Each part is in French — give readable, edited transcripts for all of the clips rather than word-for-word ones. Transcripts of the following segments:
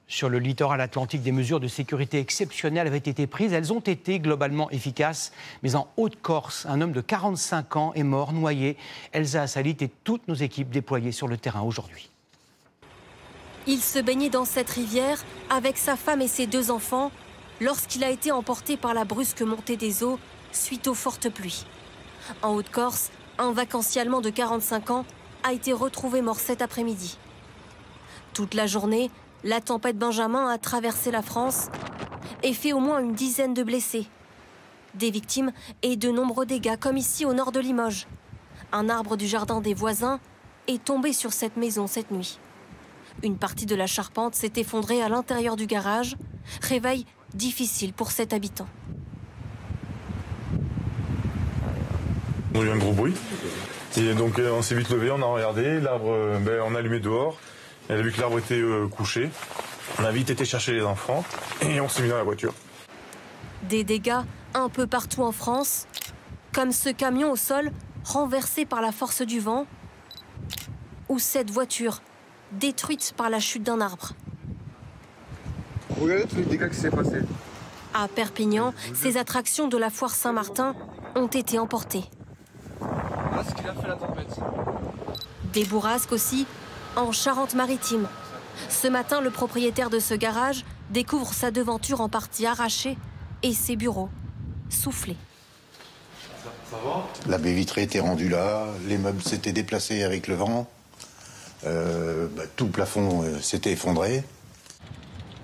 Sur le littoral atlantique, des mesures de sécurité exceptionnelles avaient été prises. Elles ont été globalement efficaces. Mais en Haute-Corse, un homme de 45 ans est mort, noyé. Elsa Assalit et toutes nos équipes déployées sur le terrain aujourd'hui. Il se baignait dans cette rivière avec sa femme et ses 2 enfants lorsqu'il a été emporté par la brusque montée des eaux suite aux fortes pluies. En Haute-Corse, un vacancier allemand de 45 ans a été retrouvé mort cet après-midi. Toute la journée, la tempête Benjamin a traversé la France et fait au moins une dizaine de blessés. Des victimes et de nombreux dégâts, comme ici au nord de Limoges. Un arbre du jardin des voisins est tombé sur cette maison cette nuit. Une partie de la charpente s'est effondrée à l'intérieur du garage. Réveil difficile pour cet habitant. On a eu un gros bruit. Et donc on s'est vite levé, on a regardé, l'arbre, on a allumé dehors. Elle a vu que l'arbre était couché. On a vite été chercher les enfants et on s'est mis dans la voiture. Des dégâts un peu partout en France, comme ce camion au sol renversé par la force du vent, ou cette voiture détruite par la chute d'un arbre. Regardez tous les dégâts qui s'est passé. À Perpignan, ces attractions de la foire Saint-Martin ont été emportées. Voilà ce qu'il a fait la tempête. Des bourrasques aussi en Charente-Maritime. Ce matin, le propriétaire de ce garage découvre sa devanture en partie arrachée et ses bureaux soufflés. Ça va ? La baie vitrée était rendue là, les meubles s'étaient déplacés avec le vent, tout le plafond s'était effondré.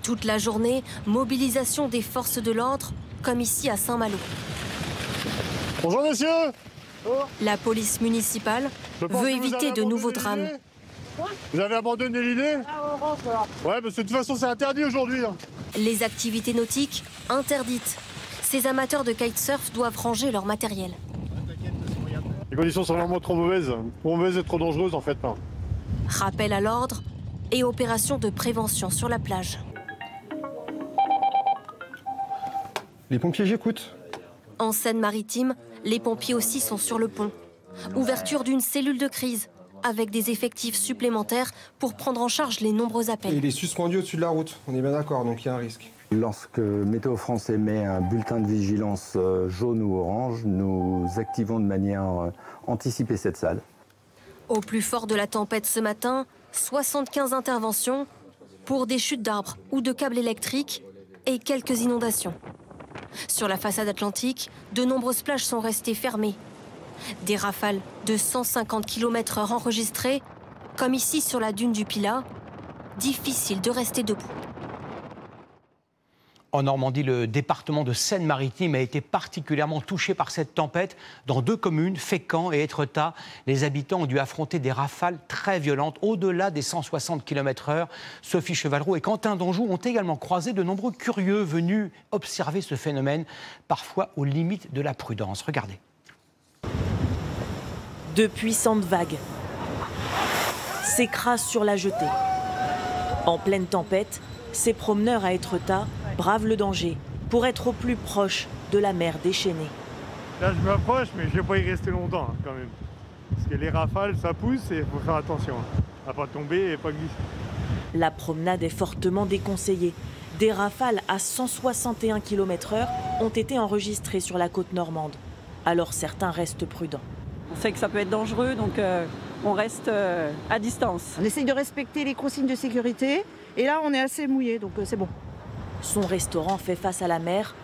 Toute la journée, mobilisation des forces de l'ordre, comme ici à Saint-Malo. Bonjour messieurs. La police municipale veut éviter de nouveaux drames. Vous avez abandonné l'idée? Ouais, parce que de toute façon c'est interdit aujourd'hui. Les activités nautiques interdites. Ces amateurs de kitesurf doivent ranger leur matériel. Les conditions sont vraiment trop mauvaises et trop dangereuses en fait. Rappel à l'ordre et opération de prévention sur la plage. Les pompiers, j'écoute. En Seine-Maritime, les pompiers aussi sont sur le pont. Ouverture d'une cellule de crise avec des effectifs supplémentaires pour prendre en charge les nombreux appels. Et il est suspendu au-dessus de la route, on est bien d'accord, donc il y a un risque. Lorsque Météo France émet un bulletin de vigilance jaune ou orange, nous activons de manière anticipée cette salle. Au plus fort de la tempête ce matin, 75 interventions pour des chutes d'arbres ou de câbles électriques et quelques inondations. Sur la façade atlantique, de nombreuses plages sont restées fermées. Des rafales de 150 km/h enregistrées, comme ici sur la dune du Pilat. Difficile de rester debout. En Normandie, le département de Seine-Maritime a été particulièrement touché par cette tempête. Dans 2 communes, Fécamp et Étretat, les habitants ont dû affronter des rafales très violentes, au-delà des 160 km/h. Sophie Chevalreau et Quentin Danjou ont également croisé de nombreux curieux venus observer ce phénomène, parfois aux limites de la prudence. Regardez. De puissantes vagues s'écrasent sur la jetée. En pleine tempête, ces promeneurs à Étretat bravent le danger pour être au plus proche de la mer déchaînée. Là je m'approche mais je ne vais pas y rester longtemps quand même. Parce que les rafales ça pousse et il faut faire attention. À pas tomber et pas glisser. La promenade est fortement déconseillée. Des rafales à 161 km/h ont été enregistrées sur la côte normande. Alors certains restent prudents. On sait que ça peut être dangereux, donc on reste à distance. On essaye de respecter les consignes de sécurité et là on est assez mouillé, donc c'est bon. Son restaurant fait face à la mer.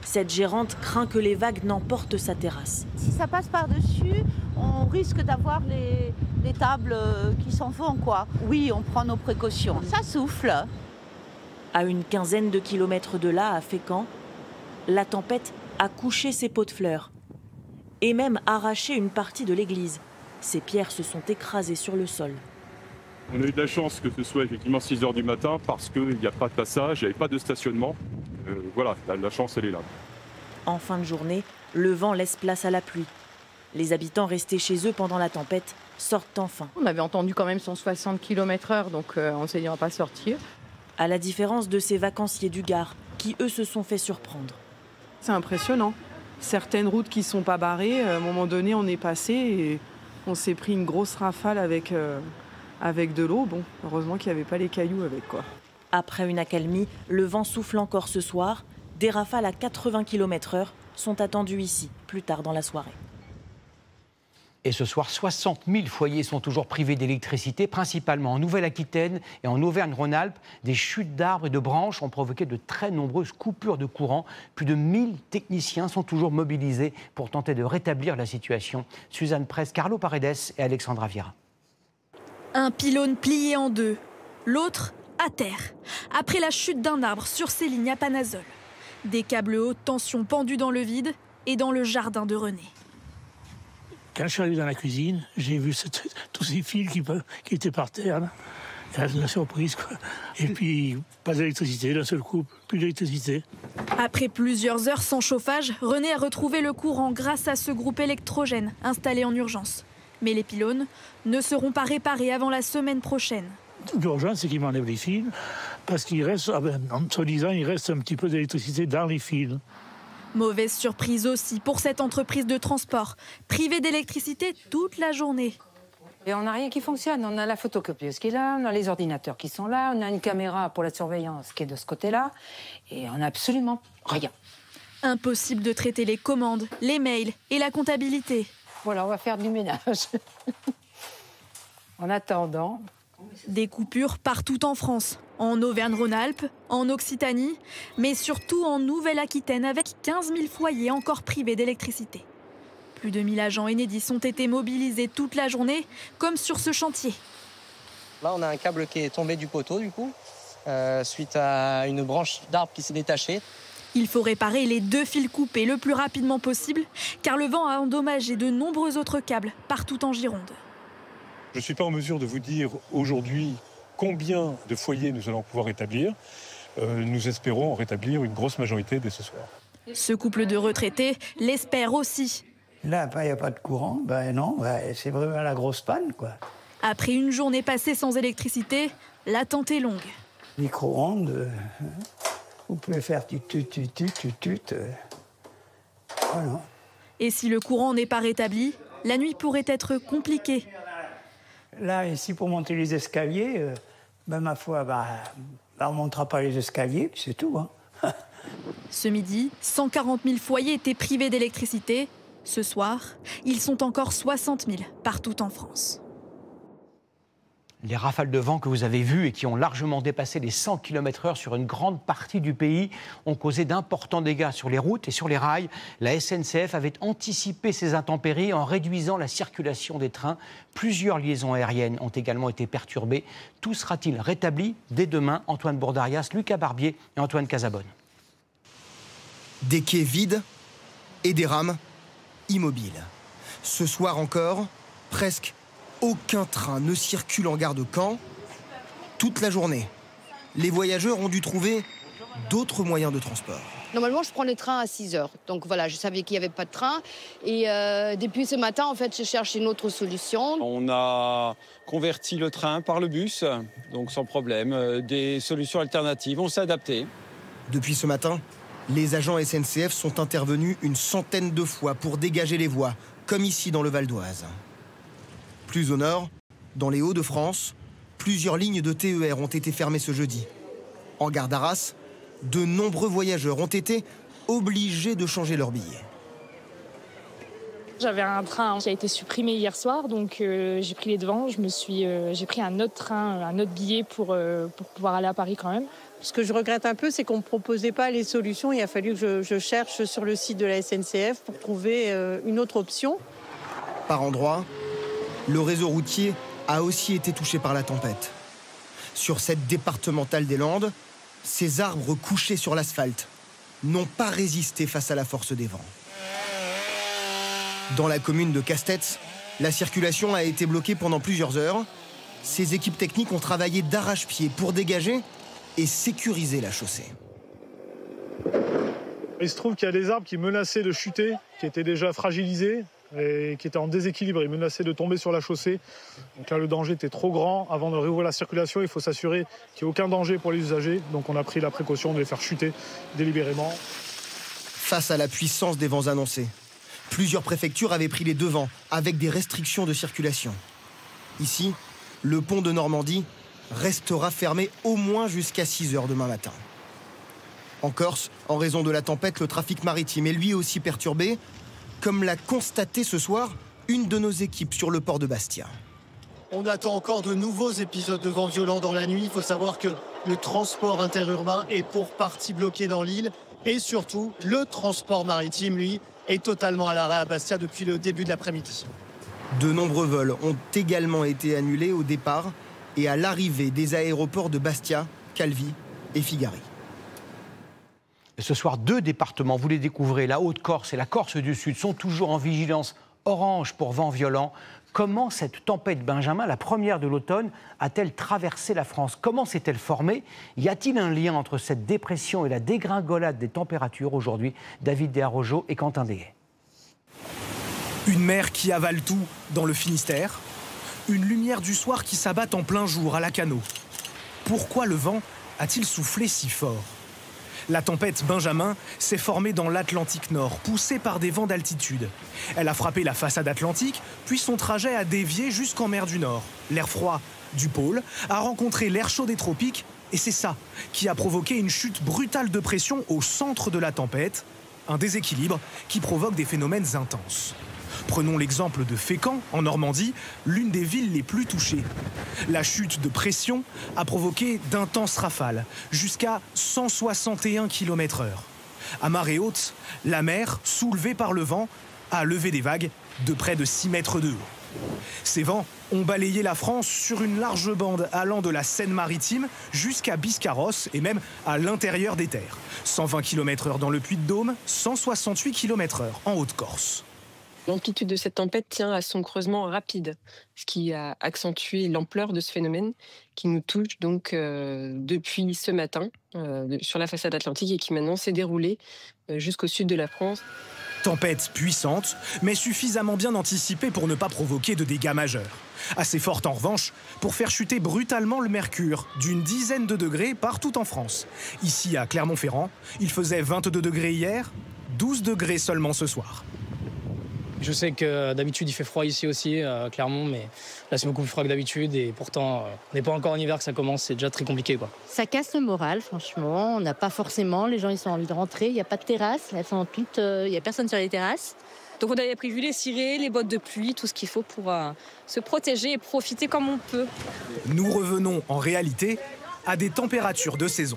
Cette gérante craint que les vagues n'emportent sa terrasse. Si ça passe par-dessus, on risque d'avoir les tables qui s'en vont, quoi. Oui, on prend nos précautions. Ça souffle. À une quinzaine de kilomètres de là, à Fécamp, la tempête a couché ses pots de fleurs et même arraché une partie de l'église. Ces pierres se sont écrasées sur le sol. On a eu de la chance que ce soit effectivement 6 h du matin parce qu'il n'y a pas de passage, il n'y avait pas de stationnement. Voilà, la chance elle est là. En fin de journée, le vent laisse place à la pluie. Les habitants restés chez eux pendant la tempête sortent enfin. On avait entendu quand même 160 km/h, donc on s'est dit on va pas sortir. À la différence de ces vacanciers du Gard, qui eux se sont fait surprendre. C'est impressionnant. Certaines routes qui ne sont pas barrées, à un moment donné on est passé et on s'est pris une grosse rafale avec de l'eau. Bon, heureusement qu'il n'y avait pas les cailloux avec, quoi. Après une accalmie, le vent souffle encore ce soir. Des rafales à 80 km/h sont attendues ici, plus tard dans la soirée. Et ce soir, 60 000 foyers sont toujours privés d'électricité, principalement en Nouvelle-Aquitaine et en Auvergne-Rhône-Alpes. Des chutes d'arbres et de branches ont provoqué de très nombreuses coupures de courant. Plus de 1000 techniciens sont toujours mobilisés pour tenter de rétablir la situation. Suzanne Presse, Carlo Paredes et Alexandra Viera. Un pylône plié en deux, l'autre à terre, après la chute d'un arbre sur ces lignes à Panazol. Des câbles haute tension pendus dans le vide et dans le jardin de René. Quand je suis arrivé dans la cuisine, j'ai vu tous ces fils qui étaient par terre. Là. La surprise, quoi. Et puis, pas d'électricité, d'un seul coup, plus d'électricité. Après plusieurs heures sans chauffage, René a retrouvé le courant grâce à ce groupe électrogène installé en urgence. Mais les pylônes ne seront pas réparés avant la semaine prochaine. L'urgence, c'est qu'ils m'enlèvent les fils, parce qu'il reste, en soi-disant, il reste un petit peu d'électricité dans les fils. Mauvaise surprise aussi pour cette entreprise de transport, privée d'électricité toute la journée. Et on n'a rien qui fonctionne. On a la photocopieuse qui est là, on a les ordinateurs qui sont là, on a une caméra pour la surveillance qui est de ce côté-là, et on n'a absolument rien. Impossible de traiter les commandes, les mails et la comptabilité. Voilà, on va faire du ménage. En attendant... Des coupures partout en France, en Auvergne-Rhône-Alpes, en Occitanie, mais surtout en Nouvelle-Aquitaine avec 15 000 foyers encore privés d'électricité. Plus de 1000 agents Enedis ont été mobilisés toute la journée, comme sur ce chantier. Là, on a un câble qui est tombé du poteau, du coup, suite à une branche d'arbre qui s'est détachée. Il faut réparer les 2 fils coupés le plus rapidement possible, car le vent a endommagé de nombreux autres câbles partout en Gironde. Je ne suis pas en mesure de vous dire aujourd'hui combien de foyers nous allons pouvoir rétablir. Nous espérons en rétablir une grosse majorité dès ce soir. Ce couple de retraités l'espère aussi. Là, il n'y a pas de courant, non, c'est vraiment la grosse panne, quoi. Après une journée passée sans électricité, l'attente est longue. Micro-ondes, vous pouvez faire du tut. Voilà. Et si le courant n'est pas rétabli, la nuit pourrait être compliquée. Là, ici, pour monter les escaliers, ma foi, on ne montera pas les escaliers, puis c'est tout. Hein. Ce midi, 140 000 foyers étaient privés d'électricité. Ce soir, ils sont encore 60 000 partout en France. Les rafales de vent que vous avez vues et qui ont largement dépassé les 100 km/h sur une grande partie du pays ont causé d'importants dégâts sur les routes et sur les rails. La SNCF avait anticipé ces intempéries en réduisant la circulation des trains. Plusieurs liaisons aériennes ont également été perturbées. Tout sera-t-il rétabli dès demain? Antoine Bourdarias, Lucas Barbier et Antoine Casabonne. Des quais vides et des rames immobiles. Ce soir encore, presque aucun train ne circule en gare de Caen toute la journée. Les voyageurs ont dû trouver d'autres moyens de transport. Normalement, je prends les trains à 6 heures. Donc voilà, je savais qu'il n'y avait pas de train. Et depuis ce matin, en fait, je cherche une autre solution. On a converti le train par le bus, donc sans problème. Des solutions alternatives, on s'est adapté. Depuis ce matin, les agents SNCF sont intervenus une centaine de fois pour dégager les voies, comme ici dans le Val d'Oise. Plus au nord, dans les Hauts-de-France, plusieurs lignes de TER ont été fermées ce jeudi. En gare d'Arras, de nombreux voyageurs ont été obligés de changer leur billet. J'avais un train qui a été supprimé hier soir, donc j'ai pris les devants. J'ai pris un autre train, un autre billet pour pouvoir aller à Paris quand même. Ce que je regrette un peu, c'est qu'on ne me proposait pas les solutions. Il a fallu que je cherche sur le site de la SNCF pour trouver une autre option. Par endroits, le réseau routier a aussi été touché par la tempête. Sur cette départementale des Landes, ces arbres couchés sur l'asphalte n'ont pas résisté face à la force des vents. Dans la commune de Castets, la circulation a été bloquée pendant plusieurs heures. Ces équipes techniques ont travaillé d'arrache-pied pour dégager et sécuriser la chaussée. Il se trouve qu'il y a des arbres qui menaçaient de chuter, qui étaient déjà fragilisés et qui étaient en déséquilibre. Ils menaçaient de tomber sur la chaussée. Donc là, le danger était trop grand. Avant de réouvrir la circulation, il faut s'assurer qu'il n'y ait aucun danger pour les usagers. Donc on a pris la précaution de les faire chuter délibérément. Face à la puissance des vents annoncés, plusieurs préfectures avaient pris les devants avec des restrictions de circulation. Ici, le pont de Normandie restera fermé au moins jusqu'à 6 h demain matin. En Corse, en raison de la tempête, le trafic maritime est lui aussi perturbé, comme l'a constaté ce soir une de nos équipes sur le port de Bastia. On attend encore de nouveaux épisodes de vent violent dans la nuit. Il faut savoir que le transport interurbain est pour partie bloqué dans l'île. Et surtout, le transport maritime, lui, est totalement à l'arrêt à Bastia depuis le début de l'après-midi. De nombreux vols ont également été annulés au départ et à l'arrivée des aéroports de Bastia, Calvi et Figari. Ce soir, 2 départements, vous les découvrez, la Haute-Corse et la Corse du Sud, sont toujours en vigilance orange pour vent violent. Comment cette tempête Benjamin, la première de l'automne, a-t-elle traversé la France? Comment s'est-elle formée? Y a-t-il un lien entre cette dépression et la dégringolade des températures aujourd'hui? David Desarrojo et Quentin Dehaye. Une mer qui avale tout dans le Finistère. Une lumière du soir qui s'abat en plein jour à Lacanau. Pourquoi le vent a-t-il soufflé si fort? La tempête Benjamin s'est formée dans l'Atlantique Nord, poussée par des vents d'altitude. Elle a frappé la façade atlantique, puis son trajet a dévié jusqu'en mer du Nord. L'air froid du pôle a rencontré l'air chaud des tropiques, et c'est ça qui a provoqué une chute brutale de pression au centre de la tempête, un déséquilibre qui provoque des phénomènes intenses. Prenons l'exemple de Fécamp, en Normandie, l'une des villes les plus touchées. La chute de pression a provoqué d'intenses rafales, jusqu'à 161 km/h. À marée haute, la mer, soulevée par le vent, a levé des vagues de près de 6 mètres de haut. Ces vents ont balayé la France sur une large bande allant de la Seine-Maritime jusqu'à Biscarrosse et même à l'intérieur des terres. 120 km/h dans le Puy-de-Dôme, 168 km/h en Haute-Corse. L'amplitude de cette tempête tient à son creusement rapide, ce qui a accentué l'ampleur de ce phénomène qui nous touche donc depuis ce matin sur la façade atlantique et qui maintenant s'est déroulé jusqu'au sud de la France. Tempête puissante, mais suffisamment bien anticipée pour ne pas provoquer de dégâts majeurs. Assez forte en revanche pour faire chuter brutalement le mercure d'une dizaine de degrés partout en France. Ici à Clermont-Ferrand, il faisait 22 degrés hier, 12 degrés seulement ce soir. Je sais que d'habitude il fait froid ici aussi, Clermont, mais là c'est beaucoup plus froid que d'habitude et pourtant on n'est pas encore en hiver que ça commence, c'est déjà très compliqué, quoi. Ça casse le moral, franchement, on n'a pas forcément, les gens ils ont envie de rentrer, il n'y a pas de terrasse, elles sont toutes, il n'y a personne sur les terrasses. Donc on avait prévu les cirés, les bottes de pluie, tout ce qu'il faut pour se protéger et profiter comme on peut. Nous revenons en réalité à des températures de saison.